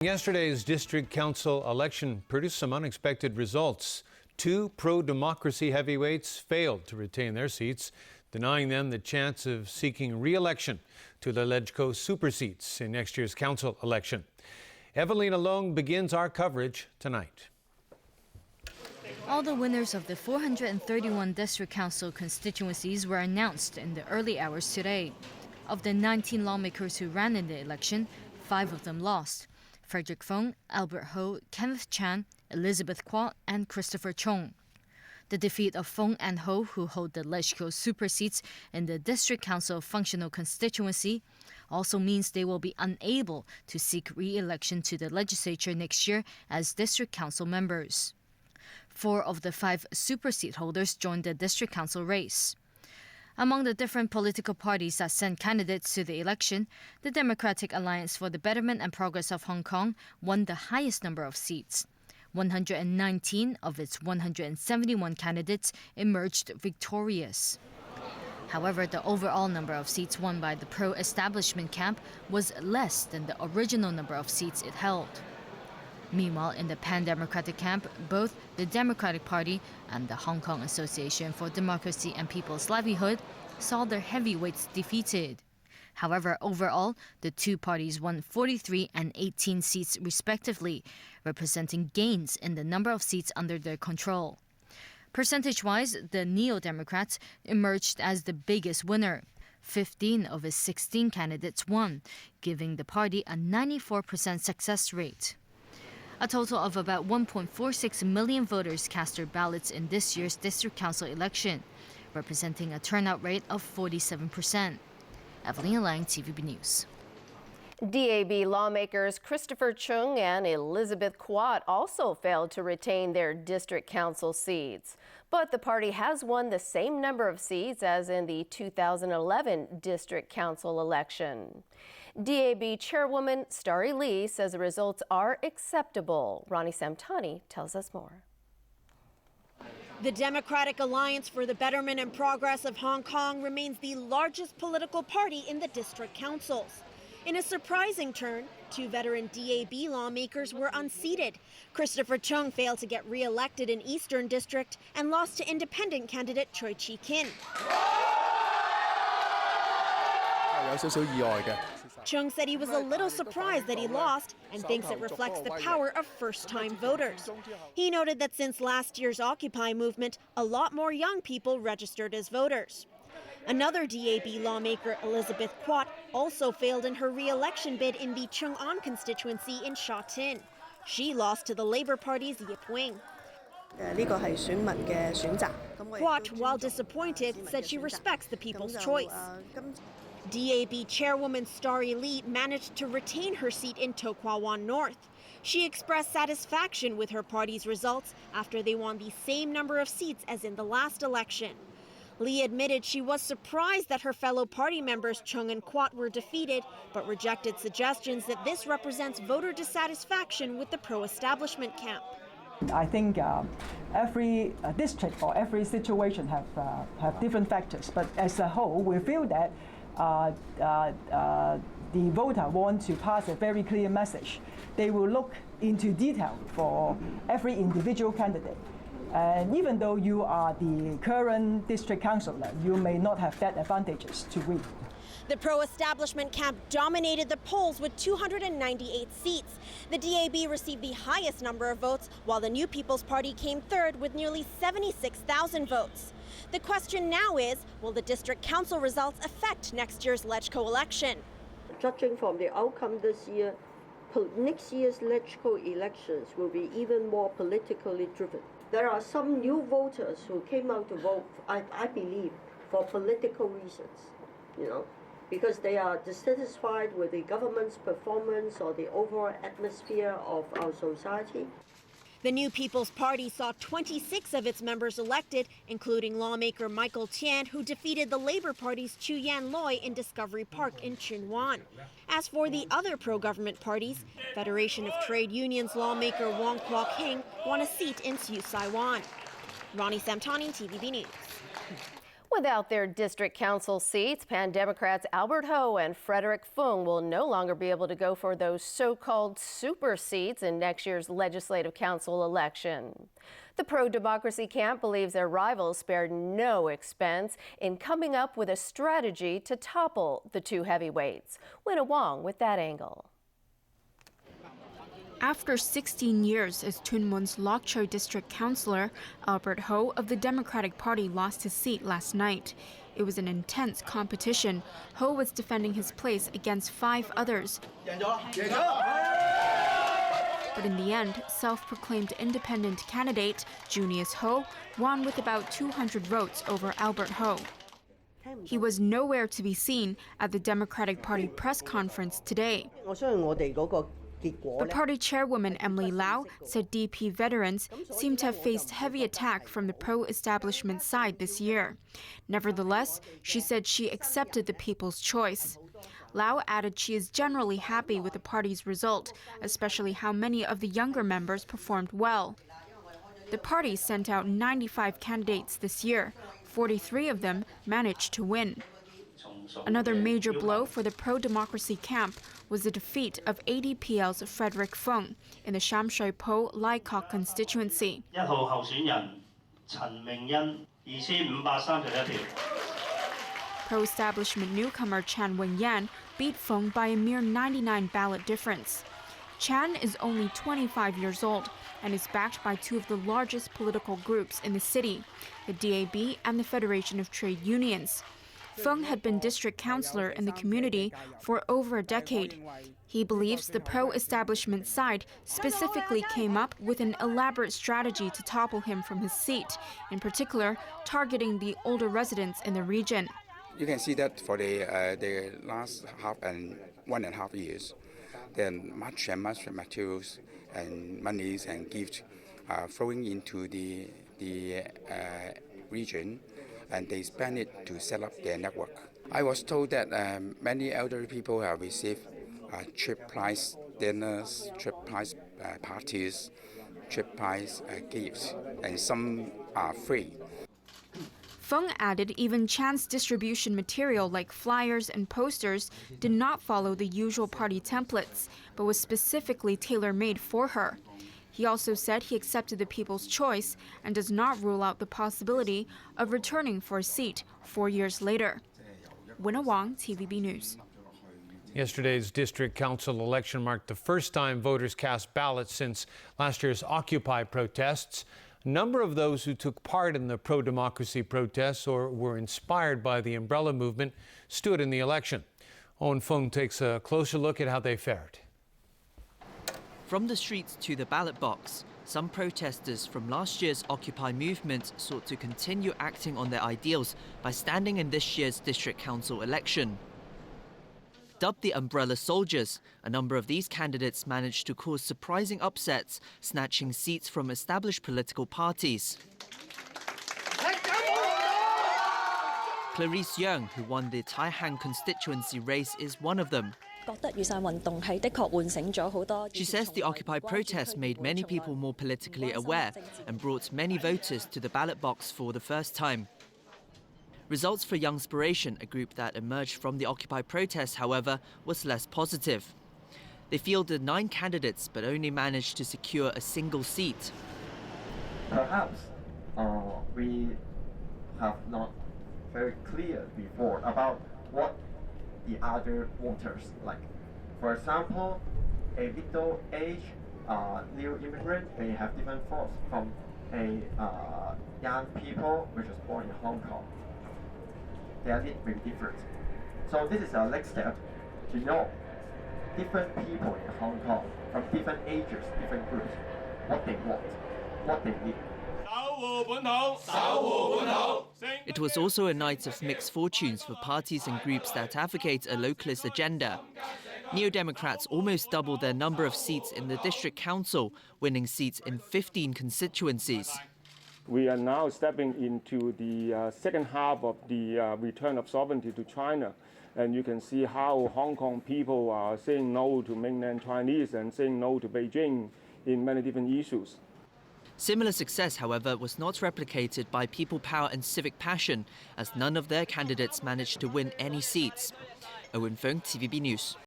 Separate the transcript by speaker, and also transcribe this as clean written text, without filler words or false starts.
Speaker 1: Yesterday's district council election produced some unexpected results. Two pro-democracy heavyweights failed to retain their seats, denying them the chance of seeking re-election to the LegCo super seats in next year's council election. Evelina Long begins our coverage tonight.
Speaker 2: All the winners of the 431 district council constituencies were announced in the early hours today. Of the 19 lawmakers who ran in the election, 5 of them lost: Frederick Fong, Albert Ho, Kenneth Chan, Elizabeth Kwok, and Christopher Chung. The defeat of Fong and Ho, who hold the LegCo super seats in the District Council functional constituency, also means they will be unable to seek re-election to the legislature next year as District Council members. 4 of the 5 super seat holders joined the District Council race. Among the different political parties that sent candidates to the election, the Democratic Alliance for the Betterment and Progress of Hong Kong won the highest number of seats. 119 of its 171 candidates emerged victorious. However, the overall number of seats won by the pro-establishment camp was less than the original number of seats it held. Meanwhile, in the pan-democratic camp, both the Democratic Party and the Hong Kong Association for Democracy and People's Livelihood saw their heavyweights defeated. However, overall, the two parties won 43 and 18 seats respectively, representing gains in the number of seats under their control. Percentage-wise, the Neo-Democrats emerged as the biggest winner. 15 of its 16 candidates won, giving the party a 94% success rate. A total of about 1.46 million voters cast their ballots in this year's district council election, representing a turnout rate of 47%. Evelina Lang, TVB News.
Speaker 3: DAB lawmakers Christopher Chung and Elizabeth Kwok also failed to retain their district council seats. But the party has won the same number of seats as in the 2011 district council election. DAB chairwoman Starry Lee says the results are acceptable. Ronnie Samtani tells us more.
Speaker 4: The Democratic Alliance for the Betterment and Progress of Hong Kong remains the largest political party in the district councils. In a surprising turn, 2 veteran DAB lawmakers were unseated. Christopher Chung failed to get re-elected in Eastern District and lost to independent candidate Choi Chi-kin. Chung said he was a little surprised that he lost and thinks it reflects the power of first-time voters. He noted that since last year's Occupy movement, a lot more young people registered as voters. Another DAB lawmaker, Elizabeth Kwok, also failed in her re-election bid in the Chung An constituency in Sha Tin. She lost to the Labour Party's Yip Wing. Kwok, while disappointed, said she respects the people's choice. DAB chairwoman Starry Lee managed to retain her seat in To Kwa Wan North. She expressed satisfaction with her party's results after they won the same number of seats as in the last election. Lee admitted she was surprised that her fellow party members Chung and Kwok were defeated, but rejected suggestions that this represents voter dissatisfaction with the pro-establishment camp.
Speaker 5: I think every district or every situation have different factors, but as a whole, we feel that the voter wants to pass a very clear message. They will look into detail for every individual candidate. And even though you are the current district councillor, you may not have that advantages to win.
Speaker 4: The pro-establishment camp dominated the polls with 298 seats. The DAB received the highest number of votes, while the New People's Party came third with nearly 76,000 votes. The question now is, will the district council results affect next year's LegCo election?
Speaker 6: Judging from the outcome this year, next year's LegCo elections will be even more politically driven. There are some new voters who came out to vote, I believe, for political reasons, because they are dissatisfied with the government's performance or the overall atmosphere of our society.
Speaker 4: The New People's Party saw 26 of its members elected, including lawmaker Michael Tian, who defeated the Labour Party's Chu Yan Loy in Discovery Park in Tsuen Wan. As for the other pro-government parties, Federation of Trade Unions lawmaker Wong Kwok Hing won a seat in Siu Sai Wan. Ronnie Samtani, TVB News.
Speaker 3: Without their district council seats, Pan Democrats Albert Ho and Frederick Fung will no longer be able to go for those so-called super seats in next year's Legislative Council election. The pro-democracy camp believes their rivals spared no expense in coming up with a strategy to topple the two heavyweights. Winna Wong with that angle.
Speaker 7: After 16 years as Tuen Mun's Lok Choi District Councillor, Albert Ho of the Democratic Party lost his seat last night. It was an intense competition. Ho was defending his place against 5 others. But in the end, self-proclaimed independent candidate Junius Ho won with about 200 votes over Albert Ho. He was nowhere to be seen at the Democratic Party press conference today. The party chairwoman Emily Lau said DP veterans seem to have faced heavy attack from the pro-establishment side this year. Nevertheless, she said she accepted the people's choice. Lau added she is generally happy with the party's result, especially how many of the younger members performed well. The party sent out 95 candidates this year. 43 of them managed to win. Another major blow for the pro-democracy camp was the defeat of ADPL's Frederick Fung in the Sham Shui Po Lai Kok constituency. Pro-establishment newcomer Chan Wen-yan beat Fung by a mere 99 ballot difference. Chan is only 25 years old and is backed by 2 of the largest political groups in the city, the DAB and the Federation of Trade Unions. Fung had been district councillor in the community for over a decade. He believes the pro-establishment side specifically came up with an elaborate strategy to topple him from his seat, in particular targeting the older residents in the region.
Speaker 8: You can see that for the last 1.5 years, then much and much materials and monies and gifts are flowing into the region, and they spend it to set up their network. I was told that many elderly people have received cheap price dinners, cheap price parties, cheap price gifts, and some are free.
Speaker 7: Fung added even Chan's distribution material like flyers and posters did not follow the usual party templates, but was specifically tailor-made for her. He also said he accepted the people's choice and does not rule out the possibility of returning for a seat 4 years later. Winna Wong, TVB News.
Speaker 1: Yesterday's district council election marked the first time voters cast ballots since last year's Occupy protests. A number of those who took part in the pro-democracy protests or were inspired by the umbrella movement stood in the election. Owen Fung takes a closer look at how they fared.
Speaker 9: From the streets to the ballot box, some protesters from last year's Occupy movement sought to continue acting on their ideals by standing in this year's district council election. Dubbed the Umbrella Soldiers, a number of these candidates managed to cause surprising upsets, snatching seats from established political parties. Clarice Yeung, who won the Tai Hang constituency race, is one of them. She says the Occupy protest made many people more politically aware and brought many voters to the ballot box for the first time. Results for Youngspiration, a group that emerged from the Occupy protest, however, was less positive. They fielded 9 candidates but only managed to secure a single seat.
Speaker 10: Perhaps we have not very clear before about what the other voters like. For example, a middle-aged new immigrant may have different thoughts from a young people which is born in Hong Kong. Their needs may be different. So this is our next step to know different people in Hong Kong from different ages, different groups, what they want, what they need.
Speaker 9: It was also a night of mixed fortunes for parties and groups that advocate a localist agenda. Neo-Democrats almost doubled their number of seats in the district council, winning seats in 15 constituencies.
Speaker 11: We are now stepping into the second half of the return of sovereignty to China. And you can see how Hong Kong people are saying no to mainland Chinese and saying no to Beijing in many different issues.
Speaker 9: Similar success, however, was not replicated by People Power and Civic Passion, as none of their candidates managed to win any seats. Owen Fung, TVB News.